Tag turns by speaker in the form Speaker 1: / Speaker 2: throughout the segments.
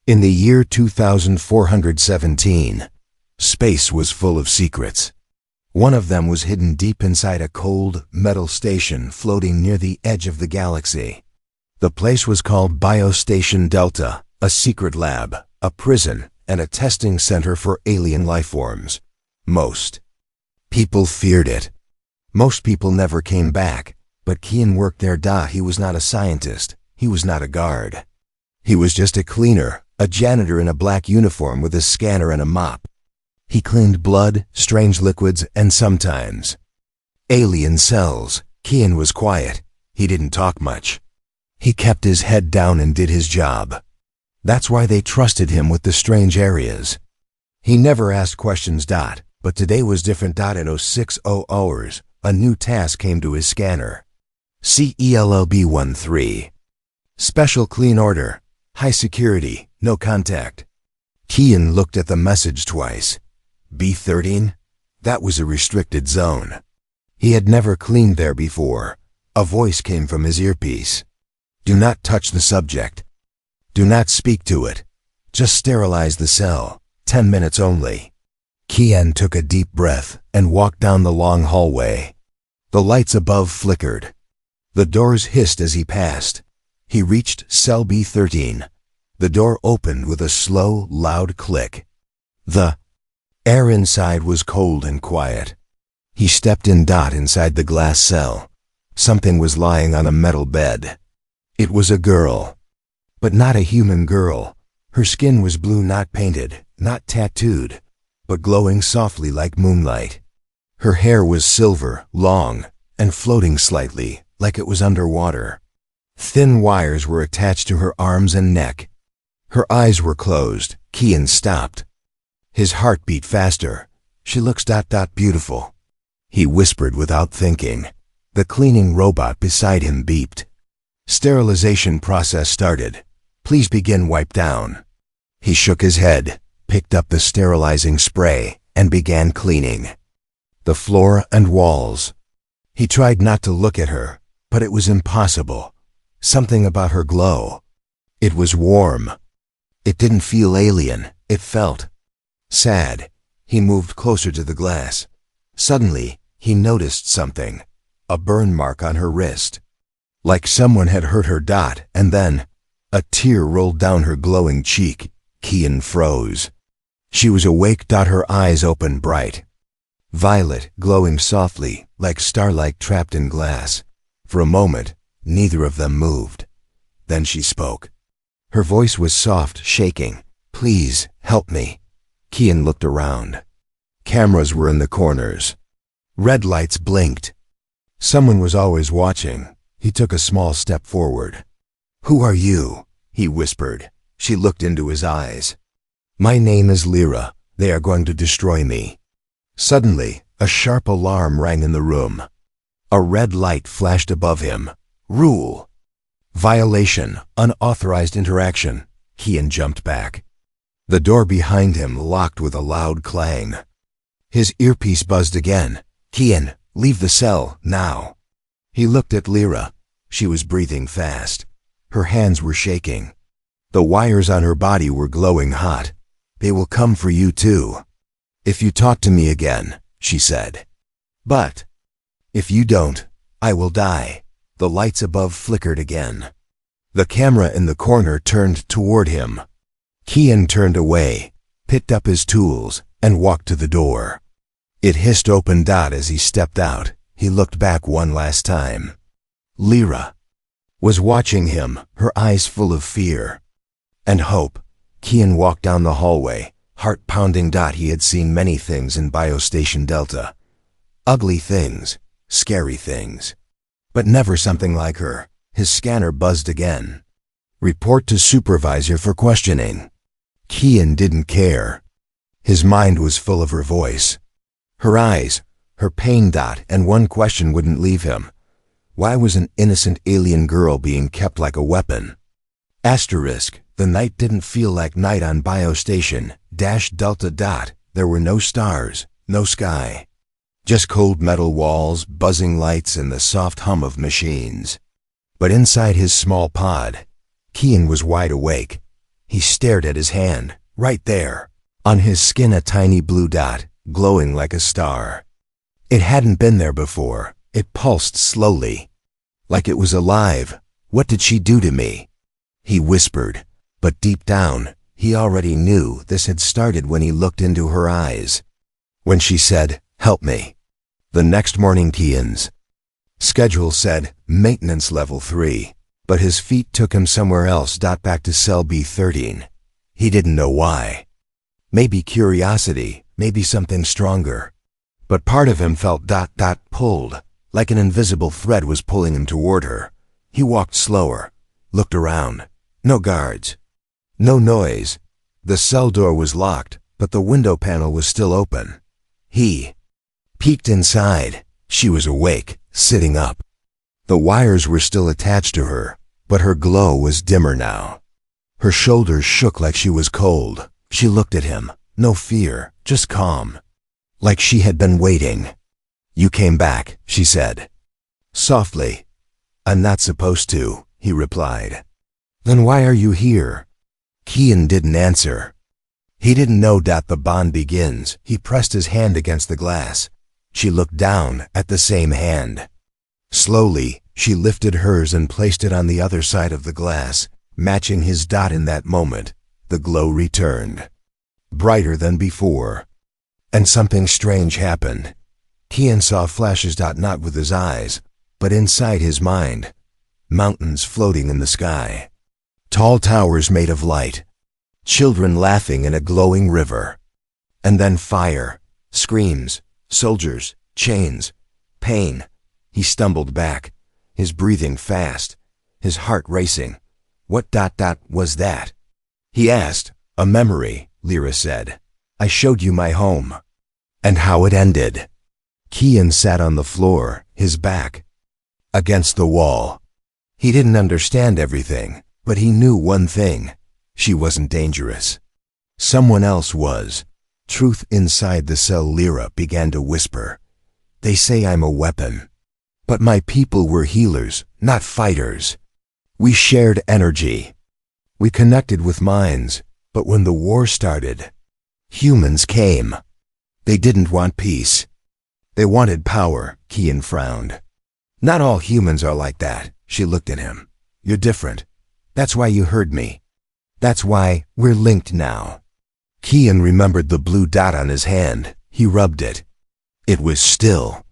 Speaker 1: In the year 2417, space was full of secrets. One of them was hidden deep inside a cold, metal station floating near the edge of the galaxy. The place was called Biostation Delta, a secret lab, a prison, and a testing center for alien lifeforms. Most people feared it. Most people never came back, but Kian worked there. He was not a scientist. He was not a guard. He was just a cleaner, a janitor in a black uniform with a scanner and a mop. He cleaned blood, strange liquids, and sometimes alien cells. Kian was quiet. He didn't talk much. He kept his head down and did his job. That's why they trusted him with the strange areas. He never asked questions. But today was different. At 0600 hours, a new task came to his scanner. CELLB-13. Special clean order. High security, no contact. Kian looked at the message twice. B13? That was a restricted zone. He had never cleaned there before. A voice came from his earpiece. Do not touch the subject. Do not speak to it. Just sterilize the cell. 10 minutes only. Kian took a deep breath and walked down the long hallway. The lights above flickered. The doors hissed as he passed. He reached cell B13. The door opened with a slow, loud click. The air inside was cold and quiet. He stepped in. Inside the glass cell, something was lying on a metal bed. It was a girl, but not a human girl. Her skin was blue, not painted, not tattooed, but glowing softly like moonlight. Her hair was silver, long, and floating slightly, like it was underwater. Thin wires were attached to her arms and neck. Her eyes were closed. Kian stopped. His heart beat faster. She looks beautiful. He whispered without thinking. The cleaning robot beside him beeped. Sterilization process started. Please begin wipe down. He shook his head, picked up the sterilizing spray, and began cleaning the floor and walls. He tried not to look at her, but it was impossible. Something about her glow. It was warm. It didn't feel alien. It felt sad. He moved closer to the glass. Suddenly, he noticed something. A burn mark on her wrist. Like someone had hurt her. And then, a tear rolled down her glowing cheek. Kian froze. She was awake. Her eyes opened bright. Violet, glowing softly, like starlight trapped in glass. For a moment, neither of them moved. Then she spoke. Her voice was soft, shaking. Please, help me. Kian looked around. Cameras were in the corners. Red lights blinked. Someone was always watching. He took a small step forward. Who are you? He whispered. She looked into his eyes. My name is Lyra. They are going to destroy me. Suddenly, a sharp alarm rang in the room. A red light flashed above him. Rule. Violation. Unauthorized interaction. Kian jumped back. The door behind him locked with a loud clang. His earpiece buzzed again. Kian, leave the cell, now. He looked at Lyra. She was breathing fast. Her hands were shaking. The wires on her body were glowing hot. They will come for you too. If you talk to me again, she said. But if you don't, I will die. The lights above flickered again. The camera in the corner turned toward him. Kian turned away, picked up his tools, and walked to the door. It hissed open. As he stepped out, he looked back one last time. Lyra was watching him, her eyes full of fear and hope. Kian walked down the hallway, heart pounding. He had seen many things in Biostation Delta. Ugly things, scary things. But never something like her. His scanner buzzed again. Report to supervisor for questioning. Kian didn't care. His mind was full of her voice. Her eyes, her pain. And one question wouldn't leave him. Why was an innocent alien girl being kept like a weapon? Asterisk. The night didn't feel like night on Biostation Delta. There were no stars, no sky. Just cold metal walls, buzzing lights, and the soft hum of machines. But inside his small pod, Kian was wide awake. He stared at his hand, right there. On his skin a tiny blue dot, glowing like a star. It hadn't been there before. It pulsed slowly. Like it was alive. What did she do to me? He whispered, but deep down, he already knew this had started when he looked into her eyes. When she said, "Help me." The next morning Kian's schedule said, maintenance level 3, but his feet took him somewhere else. Back to cell B13. He didn't know why. Maybe curiosity, maybe something stronger. But part of him felt pulled, like an invisible thread was pulling him toward her. He walked slower, looked around. No guards. No noise. The cell door was locked, but the window panel was still open. He peeked inside. She was awake, sitting up. The wires were still attached to her, but her glow was dimmer now. Her shoulders shook like she was cold. She looked at him. No fear, just calm. Like she had been waiting. "You came back," she said. Softly. "I'm not supposed to," he replied. "Then why are you here?" Kian didn't answer. He didn't know that the bond begins. He pressed his hand against the glass. She looked down at the same hand. Slowly, she lifted hers and placed it on the other side of the glass, matching his dot in that moment. The glow returned. Brighter than before. And something strange happened. Kian saw flashes, not with his eyes, but inside his mind. Mountains floating in the sky. Tall towers made of light. Children laughing in a glowing river. And then fire. Screams. Soldiers. Chains. Pain. He stumbled back, his breathing fast, his heart racing. What was that? He asked. "A memory," Lyra said. "I showed you my home." And how it ended. Kian sat on the floor, his back against the wall. He didn't understand everything, but he knew one thing. She wasn't dangerous. Someone else was. Truth inside the cell. Lyra began to whisper. "They say I'm a weapon. But my people were healers, not fighters. We shared energy. We connected with minds. But when the war started, humans came. They didn't want peace. They wanted power." Kian frowned. "Not all humans are like that." She looked at him. "You're different. That's why you heard me. That's why we're linked now." Kian remembered the blue dot on his hand. He rubbed it. It was still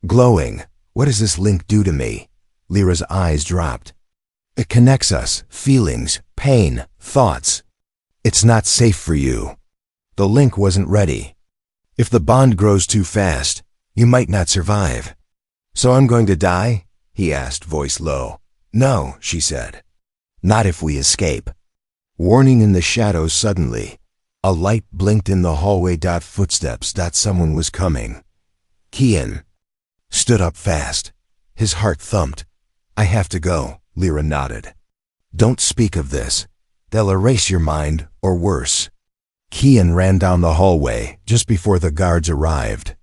Speaker 1: glowing. "What does this link do to me?" Lyra's eyes dropped. "It connects us. Feelings, pain, thoughts. It's not safe for you." The link wasn't ready. "If the bond grows too fast, you might not survive." "So I'm going to die?" he asked, voice low. "No," she said. "Not if we escape." Warning in the shadows. Suddenly, a light blinked in the hallway. Footsteps. Someone was coming. Kian stood up fast. His heart thumped. "I have to go," Lyra nodded. "Don't speak of this. They'll erase your mind, or worse." Kian ran down the hallway just before the guards arrived.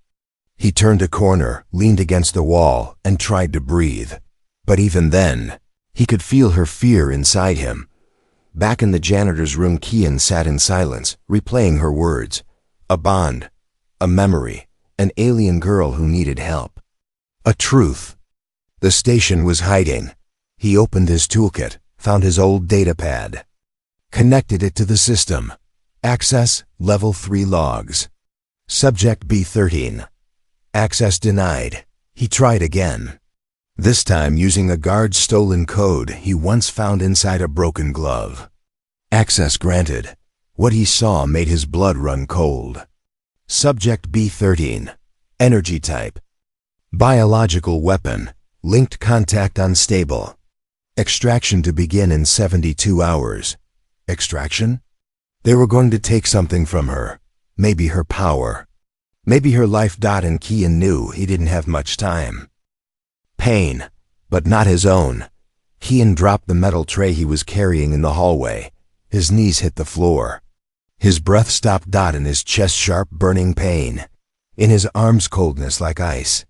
Speaker 1: He turned a corner, leaned against the wall, and tried to breathe. But even then, he could feel her fear inside him. Back in the janitor's room, Kian sat in silence, replaying her words. A bond, a memory, an alien girl who needed help. A truth. The station was hiding. He opened his toolkit, found his old datapad. Connected it to the system. Access, level 3 logs. Subject B13. Access denied. He tried again. This time using a guard's stolen code he once found inside a broken glove. Access granted. What he saw made his blood run cold. Subject B13. Energy type. Biological weapon. Linked contact unstable. Extraction to begin in 72 hours. Extraction? They were going to take something from her. Maybe her power. Maybe her life. And Kian knew he didn't have much time. Pain, but not his own. Kian dropped the metal tray he was carrying in the hallway. His knees hit the floor. His breath stopped. In his chest sharp burning pain. In his arms coldness like ice.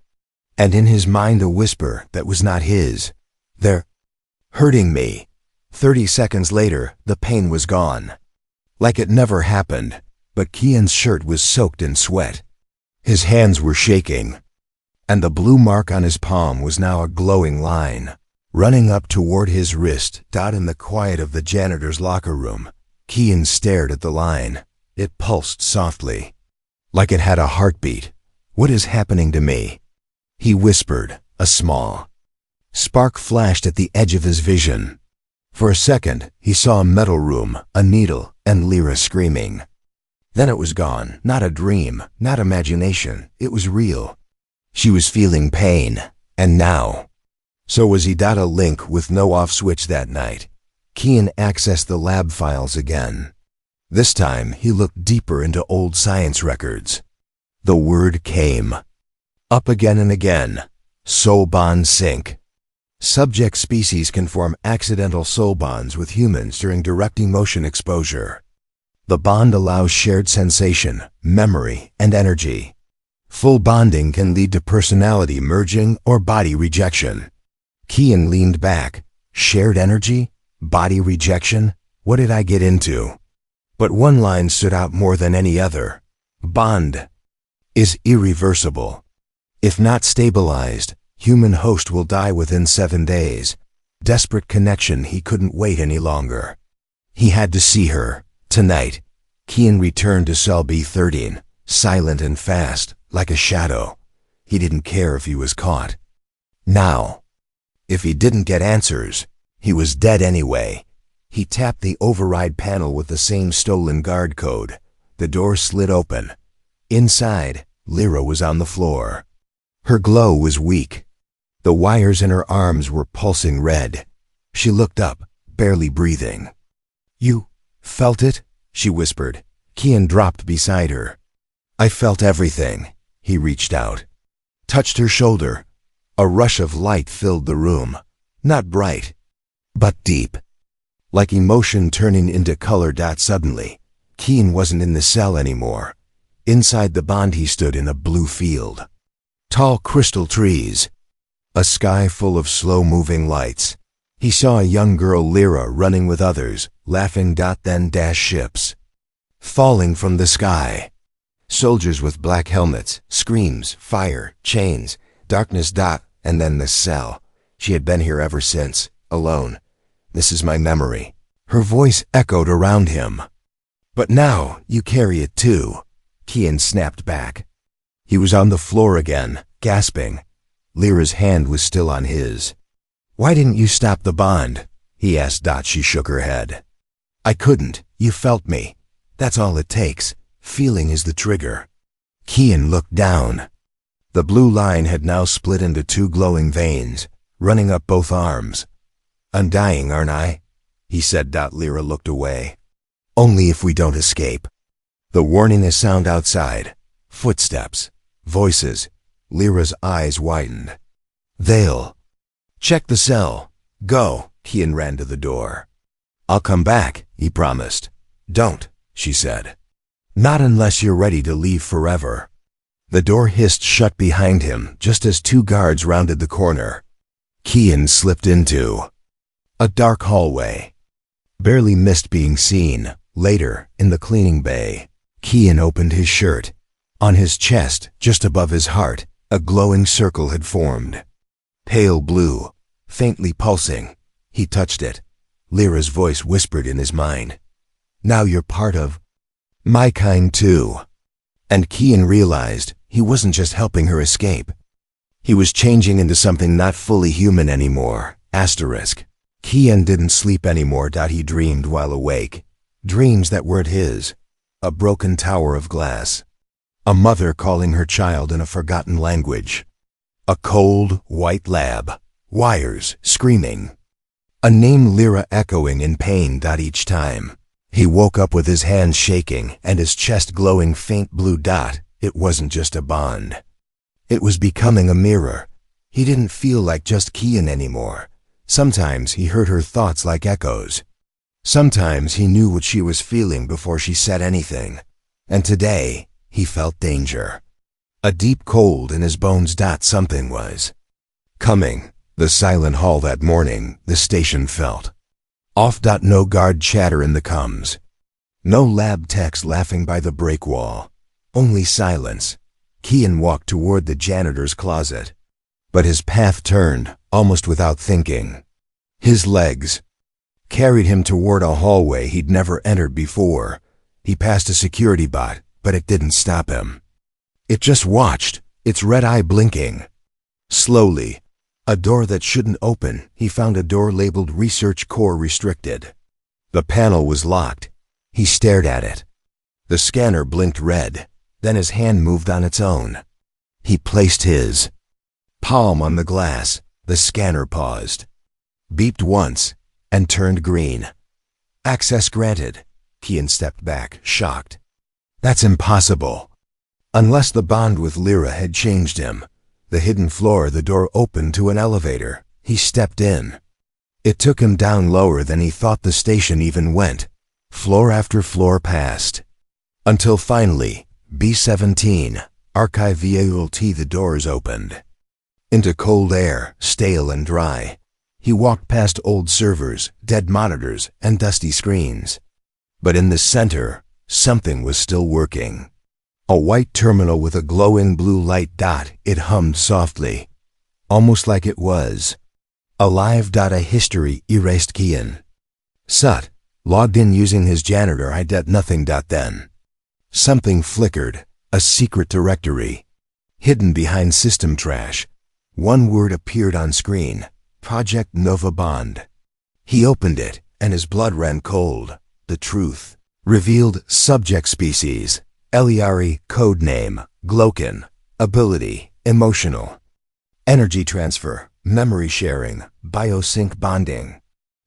Speaker 1: And in his mind a whisper that was not his. "They're hurting me. 30 seconds later, the pain was gone. Like it never happened, but Kian's shirt was soaked in sweat. His hands were shaking, and the blue mark on his palm was now a glowing line, running up toward his wrist. In the quiet of the janitor's locker room, Kian stared at the line. It pulsed softly, like it had a heartbeat. "What is happening to me?" he whispered. A small spark flashed at the edge of his vision. For a second, he saw a metal room, a needle, and Lyra screaming. Then it was gone. Not a dream, not imagination. It was real. She was feeling pain, and now, so was he. A link with no off switch that night. Kian accessed the lab files again. This time, he looked deeper into old science records. The word came up again and again. Soul bond sync. Subject species can form accidental soul bonds with humans during direct emotion exposure. The bond allows shared sensation, memory, and energy. Full bonding can lead to personality merging or body rejection. Kian leaned back. Shared energy? Body rejection? What did I get into? But one line stood out more than any other. Bond is irreversible. If not stabilized, human host will die within 7 days. Desperate connection, he couldn't wait any longer. He had to see her. Tonight. Kian returned to cell B13, silent and fast, like a shadow. He didn't care if he was caught. Now, if he didn't get answers, he was dead anyway. He tapped the override panel with the same stolen guard code. The door slid open. Inside, Lyra was on the floor. Her glow was weak. The wires in her arms were pulsing red. She looked up, barely breathing. "You felt it?" she whispered. Kian dropped beside her. "I felt everything." He reached out, touched her shoulder. A rush of light filled the room. Not bright, but deep. Like emotion turning into color. Suddenly, Kian wasn't in the cell anymore. Inside the bond he stood in a blue field. Tall crystal trees. A sky full of slow-moving lights. He saw a young girl, Lyra, running with others, laughing. Then ships falling from the sky. Soldiers with black helmets, screams, fire, chains, darkness. And then this cell. She had been here ever since, alone. "This is my memory." Her voice echoed around him. "But now you carry it too." Kian snapped back. He was on the floor again, gasping. Lyra's hand was still on his. "Why didn't you stop the bond?" he asked. She shook her head. "I couldn't. You felt me. That's all it takes. Feeling is the trigger." Kian looked down. The blue line had now split into 2 glowing veins, running up both arms. "I'm dying, aren't I?" he said. Lyra looked away. "Only if we don't escape." The warning sound outside. Footsteps. Voices. Lyra's eyes widened. "They'll check the cell. Go." Kian ran to the door. "I'll come back," he promised. "Don't," she said. "Not unless you're ready to leave forever." The door hissed shut behind him just as 2 guards rounded the corner. Kian slipped into a dark hallway. Barely missed being seen. Later, in the cleaning bay, Kian opened his shirt. On his chest, just above his heart, a glowing circle had formed. Pale blue, faintly pulsing. He touched it. Lyra's voice whispered in his mind. "Now you're part of my kind too." And Kian realized he wasn't just helping her escape. He was changing into something not fully human anymore. Kian didn't sleep anymore. He dreamed while awake. Dreams that weren't his. A broken tower of glass. A mother calling her child in a forgotten language. A cold, white lab. Wires screaming. A name, Lyra, echoing in pain. Each time he woke up with his hands shaking and his chest glowing faint blue. It wasn't just a bond. It was becoming a mirror. He didn't feel like just Kian anymore. Sometimes he heard her thoughts like echoes. Sometimes he knew what she was feeling before she said anything. And today, he felt danger. A deep cold in his bones. Something was coming. The silent hall that morning, the station felt Off. No guard chatter in the comms. No lab techs laughing by the break wall. Only silence. Kian walked toward the janitor's closet. But his path turned, almost without thinking. His legs carried him toward a hallway he'd never entered before. He passed a security bot, but it didn't stop him. It just watched, its red eye blinking. Slowly, a door that shouldn't open, he found a door labeled Research Core Restricted. The panel was locked. He stared at it. The scanner blinked red, then his hand moved on its own. He placed his palm on the glass. The scanner paused, beeped once, and turned green. Access granted. Kian stepped back, shocked. That's impossible. Unless the bond with Lyra had changed him. The hidden floor, the door opened to an elevator. He stepped in. It took him down lower than he thought the station even went. Floor after floor passed. Until finally, B-17, Archive VAULT, the doors opened. Into cold air, stale and dry. He walked past old servers, dead monitors, and dusty screens. But in the center, something was still working. A white terminal with a glowing blue light dot. It hummed softly, almost like it was alive. A history erased. Kian Sut logged in using his janitor ID. Nothing. Then something flickered, a secret directory hidden behind system trash. One word appeared on screen: Project Nova Bond. He opened it, and his blood ran cold. The truth revealed: subject species Eliari, code name Glokin, ability emotional, energy transfer, memory sharing, biosync bonding,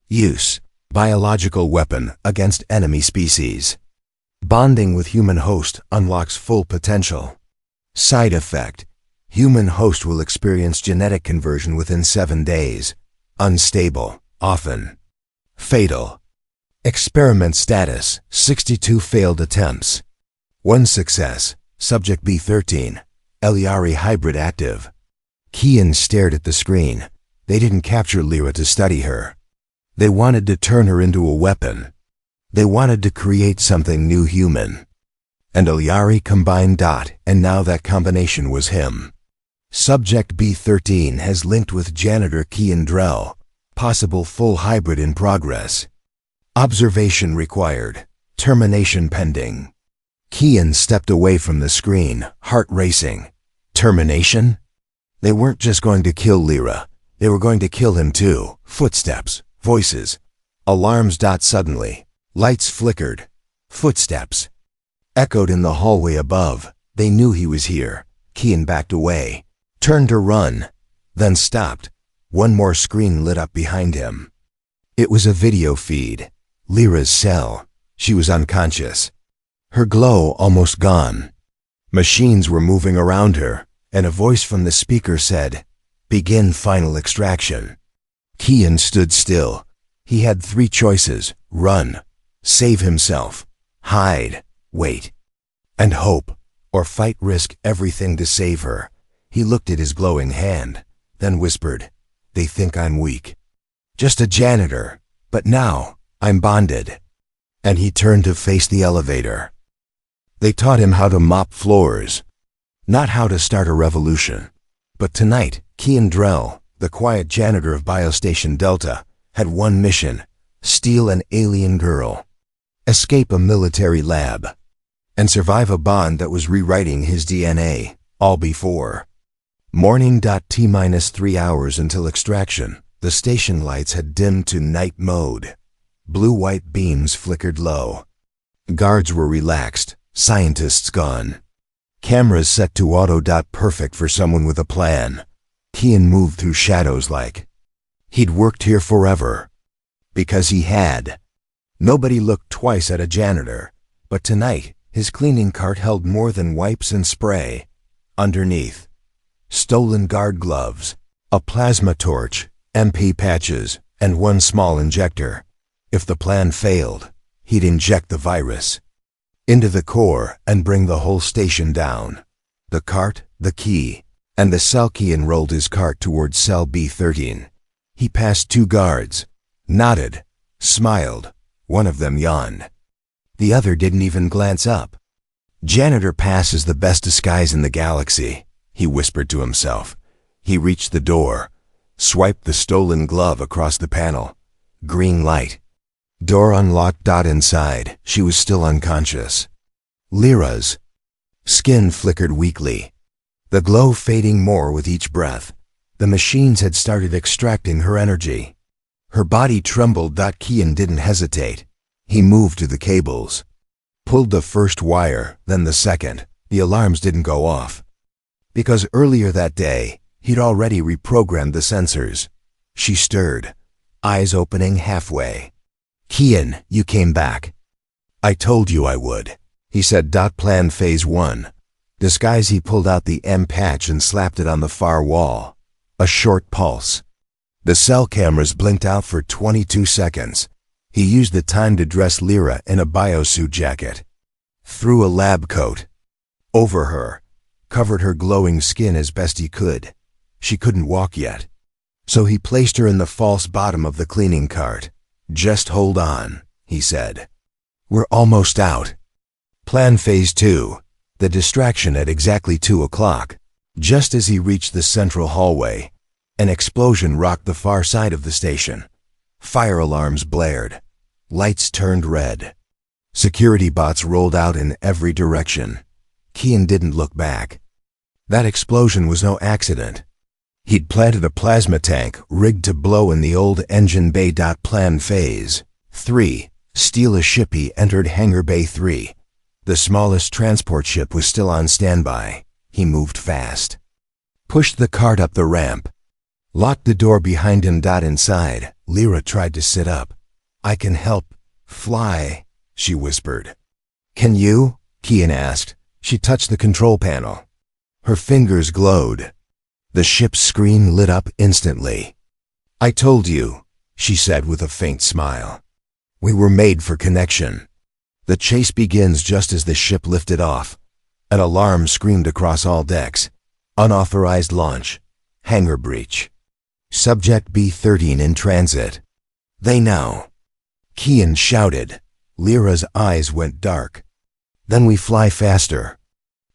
Speaker 1: use biological weapon against enemy species. Bonding with human host unlocks full potential. Side effect: human host will experience genetic conversion within 7 days. Unstable, often fatal. Experiment status: 62 failed attempts. 1 success. Subject B-13, Eliari hybrid active. Kian stared at the screen. They didn't capture Lyra to study her. They wanted to turn her into a weapon. They wanted to create something new, human. And Eliari combined. And now that combination was him. Subject B-13 has linked with janitor Kian Drell. Possible full hybrid in progress. Observation required. Termination pending. Kian stepped away from the screen, heart racing. Termination? They weren't just going to kill Lyra. They were going to kill him too. Footsteps, voices, alarms. Suddenly, lights flickered. Footsteps echoed in the hallway above. They knew he was here. Kian backed away, turned to run, then stopped. One more screen lit up behind him. It was a video feed. Lyra's cell. She was unconscious. Her glow almost gone. Machines were moving around her, and a voice from the speaker said, "Begin final extraction." Kian stood still. He had 3 choices: run, save himself, hide, wait, and hope, or fight, risk everything to save her. He looked at his glowing hand, then whispered, "They think I'm weak. Just a janitor, but now I'm bonded." And he turned to face the elevator. They taught him how to mop floors, not how to start a revolution. But tonight, Kian Drell, the quiet janitor of Biostation Delta, had one mission: steal an alien girl, escape a military lab, and survive a bond that was rewriting his DNA, all before morning. T-3 hours until extraction. The station lights had dimmed to night mode. Blue-white beams flickered low. Guards were relaxed, scientists gone. Cameras set to auto. Perfect for someone with a plan. Kian moved through shadows like he'd worked here forever. Because he had. Nobody looked twice at a janitor, but tonight his cleaning cart held more than wipes and spray. Underneath, stolen guard gloves, a plasma torch, MP patches, and one small injector. If the plan failed, he'd inject the virus into the core and bring the whole station down. The cart, the key, and the cell. Kian rolled his cart towards cell B-13. He passed 2 guards, nodded, smiled. One of them yawned. The other didn't even glance up. Janitor pass is the best disguise in the galaxy, he whispered to himself. He reached the door, swiped the stolen glove across the panel. Green light. Door unlocked. Inside, she was still unconscious. Lyra's skin flickered weakly, the glow fading more with each breath. The machines had started extracting her energy. Her body trembled. Kian didn't hesitate. He moved to the cables, pulled the first wire, then the second. The alarms didn't go off, because earlier that day, he'd already reprogrammed the sensors. She stirred, eyes opening halfway. Kian, you came back. I told you I would, he said. Plan phase 1. Disguise. He pulled out the M patch and slapped it on the far wall. A short pulse. The cell cameras blinked out for 22 seconds. He used the time to dress Lyra in a biosuit jacket. Threw a lab coat over her, covered her glowing skin as best he could. She couldn't walk yet, so he placed her in the false bottom of the cleaning cart. Just hold on, he said. We're almost out. Plan phase 2. The distraction at exactly 2 o'clock. Just as he reached the central hallway, an explosion rocked the far side of the station. Fire alarms blared. Lights turned red. Security bots rolled out in every direction. Kian didn't look back. That explosion was no accident. He'd planted a plasma tank rigged to blow in the old engine bay. Plan phase 3. Steal a ship. He entered Hangar Bay 3. The smallest transport ship was still on standby. He moved fast. Pushed the cart up the ramp. Locked the door behind him. Inside, Lyra tried to sit up. I can help fly, she whispered. Can you? Kian asked. She touched the control panel. Her fingers glowed. The ship's screen lit up instantly. I told you, she said with a faint smile. We were made for connection. The chase begins just as the ship lifted off. An alarm screamed across all decks. Unauthorized launch. Hangar breach. Subject B-13 in transit. They know. Kian shouted. Lyra's eyes went dark. Then we fly faster.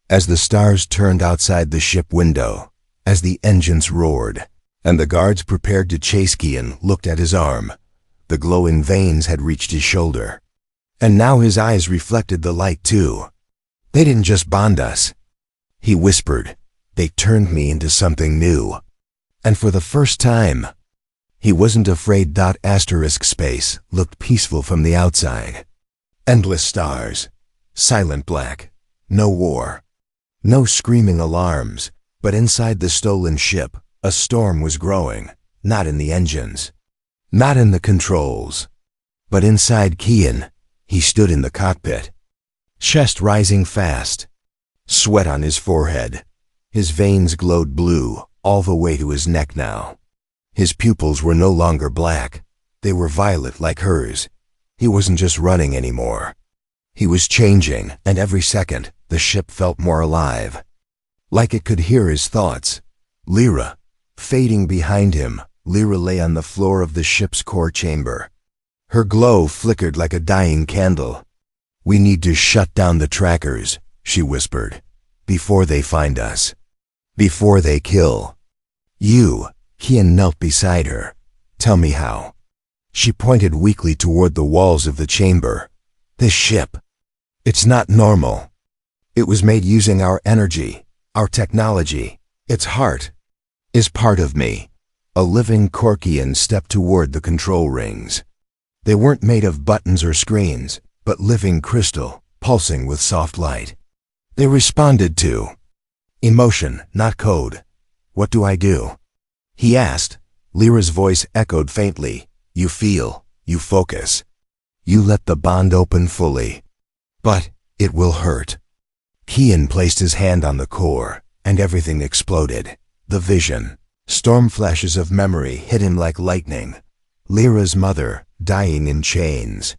Speaker 1: As the stars turned outside the ship window, as the engines roared, and the guards prepared to chase, Kian looked at his arm. The glowing veins had reached his shoulder. And now his eyes reflected the light too. They didn't just bond us, he whispered. They turned me into something new. And for the first time, he wasn't afraid. Space looked peaceful from the outside. Endless stars, silent black, no war, no screaming alarms, but inside the stolen ship, a storm was growing, not in the engines, not in the controls, but inside Kian. He stood in the cockpit, chest rising fast, sweat on his forehead. His veins glowed blue all the way to his neck now. His pupils were no longer black. They were violet like hers. He wasn't just running anymore. He was changing, and every second, the ship felt more alive. Like it could hear his thoughts. Lyra, fading behind him, Lyra lay on the floor of the ship's core chamber. Her glow flickered like a dying candle. We need to shut down the trackers, she whispered, before they find us. Before they kill. You. Kian knelt beside her. Tell me how. She pointed weakly toward the walls of the chamber. This ship. It's not normal. It was made using our energy, our technology. Its heart is part of me. A living Korkian stepped toward the control rings. They weren't made of buttons or screens, but living crystal, pulsing with soft light. They responded to emotion, not code. What do I do? He asked. Lyra's voice echoed faintly. You feel, you focus. You let the bond open fully. But it will hurt. Kian placed his hand on the core, and everything exploded. The vision. Storm flashes of memory hit him like lightning. Lyra's mother, dying in chains.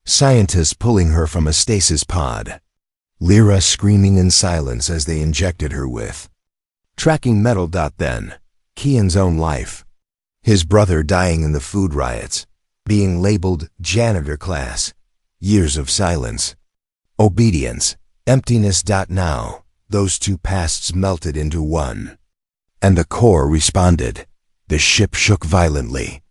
Speaker 1: Scientists pulling her from a stasis pod. Lyra screaming in silence as they injected her with tracking metal. Then, Kian's own life. His brother dying in the food riots. being labeled janitor class. Years of silence. Obedience. Emptiness. Now, those two pasts melted into one. And the core responded. The ship shook violently.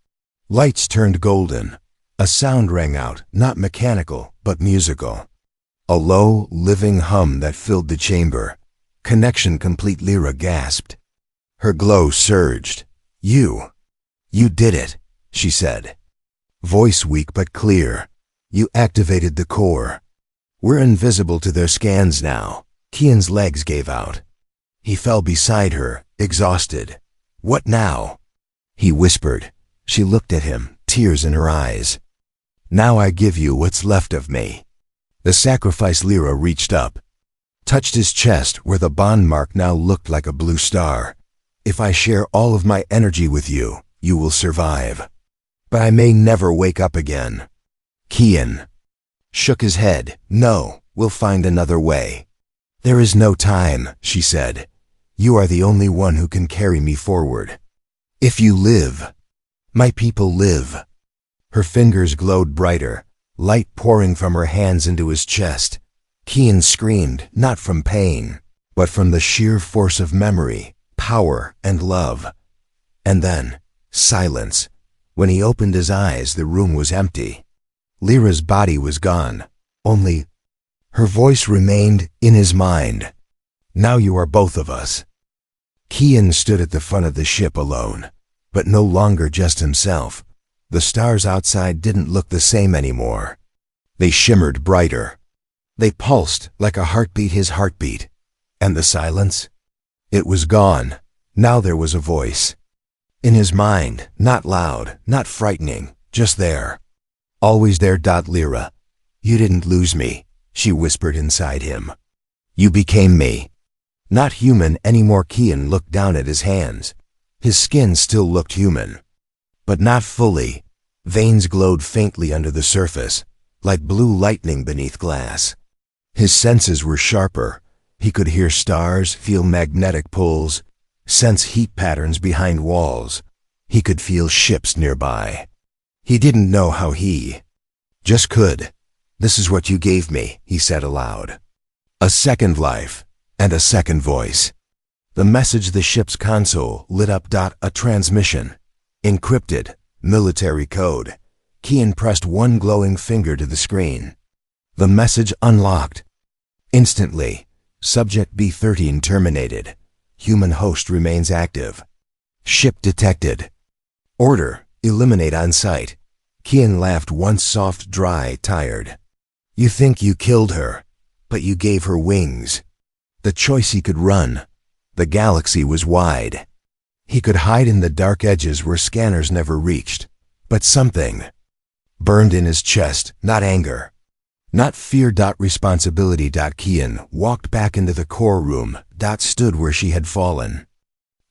Speaker 1: Lights turned golden. A sound rang out, not mechanical, but musical. A low, living hum that filled the chamber. Connection complete. Lyra gasped. Her glow surged. You did it, she said. Voice weak but clear. You activated the core. We're invisible to their scans now. Kian's legs gave out. He fell beside her, exhausted. What now? He whispered. She looked at him, tears in her eyes. Now I give you what's left of me. The sacrifice. Lyra reached up, touched his chest where the bond mark now looked like a blue star. If I share all of my energy with you, you will survive. But I may never wake up again. Kian shook his head. No, we'll find another way. There is no time, she said. You are the only one who can carry me forward. If you live, my people live. Her fingers glowed brighter, light pouring from her hands into his chest. Kian screamed, not from pain, but from the sheer force of memory, power, and love. And then, silence. When he opened his eyes, the room was empty. Lyra's body was gone. Only her voice remained in his mind. Now you are both of us. Kian stood at the front of the ship alone, but no longer just himself. The stars outside didn't look the same anymore. They shimmered brighter. They pulsed like a heartbeat, his heartbeat. And the silence? It was gone. Now there was a voice. In his mind, not loud, not frightening, just there. Always there. Lyra, you didn't lose me, she whispered inside him. You became me. Not human anymore. Kian looked down at his hands. His skin still looked human, but not fully. Veins glowed faintly under the surface, like blue lightning beneath glass. His senses were sharper. He could hear stars, feel magnetic pulls, sense heat patterns behind walls. He could feel ships nearby. He didn't know how he just could. This is what you gave me, he said aloud. A second life, and a second voice. The message. The ship's console lit up. A transmission. Encrypted. Military code. Kian pressed one glowing finger to the screen. The message unlocked. Instantly. Subject B13 terminated. Human host remains active. Ship detected. Order. Eliminate on sight. Kian laughed once, soft, dry, tired. You think you killed her, but you gave her wings. The choice. He could run. The galaxy was wide. He could hide in the dark edges where scanners never reached. But something burned in his chest, not anger, not fear. Responsibility. Kian walked back into the core room. Stood where she had fallen,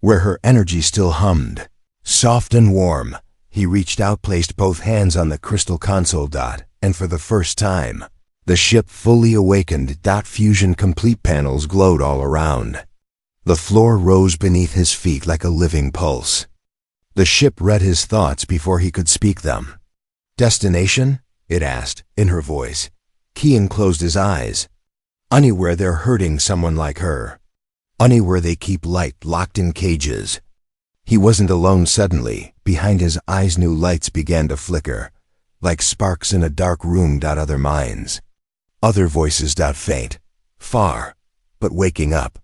Speaker 1: where her energy still hummed, soft and warm. He reached out, placed both hands on the crystal console. And for the first time, the ship fully awakened. Fusion complete. Panels glowed all around. The floor rose beneath his feet like a living pulse. The ship read his thoughts before he could speak them. Destination? It asked, in her voice. Kian closed his eyes. Anywhere they're hurting someone like her. Anywhere they keep light locked in cages. He wasn't alone. Suddenly, behind his eyes new lights began to flicker, like sparks in a dark room. Other minds. Other voices. Faint. Far. But waking up.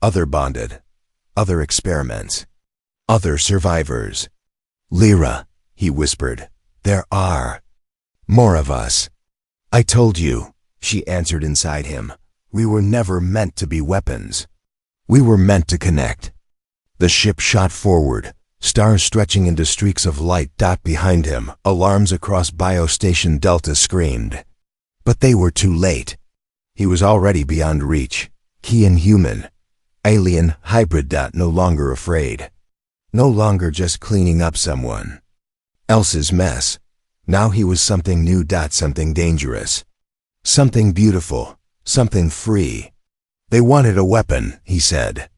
Speaker 1: Other bonded. Other experiments. Other survivors. Lyra, he whispered, there are more of us. I told you, she answered inside him. We were never meant to be weapons. We were meant to connect. The ship shot forward, stars stretching into streaks of light. Behind him, alarms across Biostation Delta screamed. But they were too late. He was already beyond reach. Kian human. Alien, hybrid. No longer afraid. No longer just cleaning up someone else's mess. Now he was something new. Something dangerous. Something beautiful. Something free. They wanted a weapon, he said.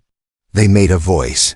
Speaker 1: They made a voice.